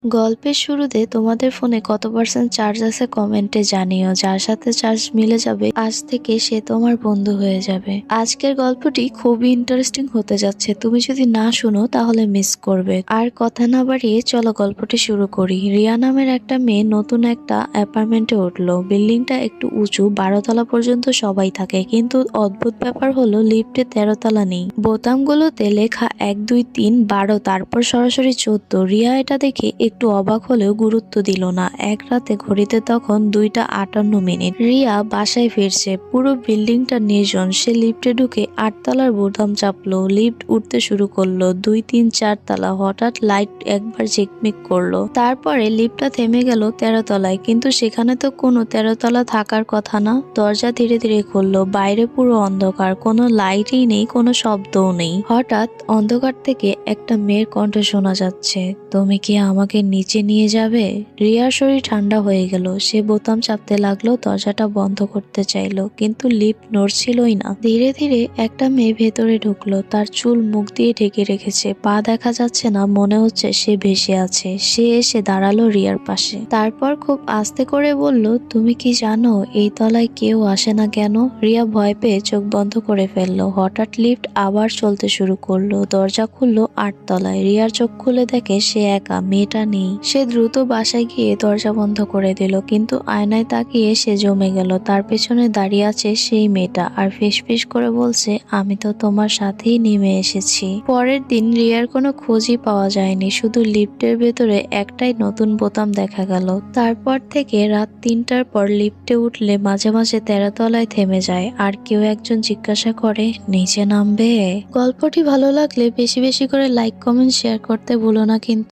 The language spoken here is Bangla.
গল্পের শুরুতে তোমাদের ফোনে কত পার্সেন্ট চার্জ আছে কমেন্টে জানিও। যার সাথে চার্জ মিলে যাবে আজ থেকে সে তোমার বন্ধু হয়ে যাবে। আজকের গল্পটি খুবই ইন্টারেস্টিং হতে যাচ্ছে, তুমি যদি না শুনো তাহলে মিস করবে। আর কথা না বাড়িয়ে চলো গল্পটি শুরু করি। রিয়া নামের একটা মেয়ে নতুন একটা অ্যাপার্টমেন্টে উঠলো। বিল্ডিংটা একটু উঁচু, 12 তলা পর্যন্ত সবাই থাকে, কিন্তু অদ্ভুত ব্যাপার হলো লিফটে 13 তলা নেই। বোতামগুলোতে লেখা 1 2 3 12, তারপর সরাসরি 14। রিয়া এটা দেখে একটু অবাক হলেও গুরুত্ব দিল না। এক রাতে ঘড়িতে তখন 2টা 58 মিনিট। রিয়া বাসায় ফিরছে, পুরো বিল্ডিংটা নির্জন। সে লিফটে ঢুকে 8 তলার বোতাম চাপলো। লিফট উঠতে শুরু করলো। 2 3 4 তলা। হঠাৎ লাইট একবার ঝিকমিক করলো, তারপরে লিফটটা থেমে গেল 13 তলায়। কিন্তু সেখানে তো কোনো 13 তলা থাকার কথা না। দরজা ধীরে ধীরে খুললো। বাইরে পুরো অন্ধকার, কোনো লাইটই নেই, কোনো শব্দও নেই। হঠাৎ অন্ধকার থেকে একটা মেয়ের কণ্ঠ শোনা যাচ্ছে, তুমি কি আমাকে নিচে নিয়ে যাবে? রিয়ার শরীর ঠান্ডা হয়ে গেল। সে বোতাম চাপতে লাগলো, দরজাটা বন্ধ করতে চাইলো, কিন্তু লিফট নড়ছিলই না। ধীরে ধীরে একটা মেয়ে ভেতরে ঢুকলো। তার চুল মুখ দিয়ে ঢেকে রেখেছে, পা দেখা যাচ্ছে না, মনে হচ্ছে সে ভেসে আছে। সে এসে দাঁড়ালো রিয়ার পাশে। তারপর খুব আস্তে করে বলল, তুমি কি জানো এই তলায় কেউ আসে না কেন? রিয়া ভয় পেয়ে চোখ বন্ধ করে ফেললো। হঠাৎ লিফট আবার চলতে শুরু করলো। দরজা খুললো 8 তলায়। রিয়ার চোখ খুলে দেখে সে একা, মেয়েটা নেই। সে দ্রুত বাসায় গিয়ে দরজা বন্ধ করে দিল, কিন্তু আয়নায় তাকিয়ে সে জমে গেল। তার পেছনে দাঁড়িয়ে আছে সেই মেয়েটা আর ফিসফিস করে বলছে, আমি তো তোমার সাথেই নেমে এসেছি। পরের দিন রিয়ার কোনো খোঁজই পাওয়া যায়নি, শুধু লিফটের ভেতরে একটাই নতুন বোতাম দেখা গেল। তারপর থেকে রাত 3টার পর লিফটে উঠলে মাঝে মাঝে 13 তলায় থেমে যায়, আর কেউ একজন জিজ্ঞাসা করে, নিচে নামবে? গল্পটি ভালো লাগলে বেশি বেশি করে লাইক কমেন্ট শেয়ার করতে ভুলো না কিন্তু।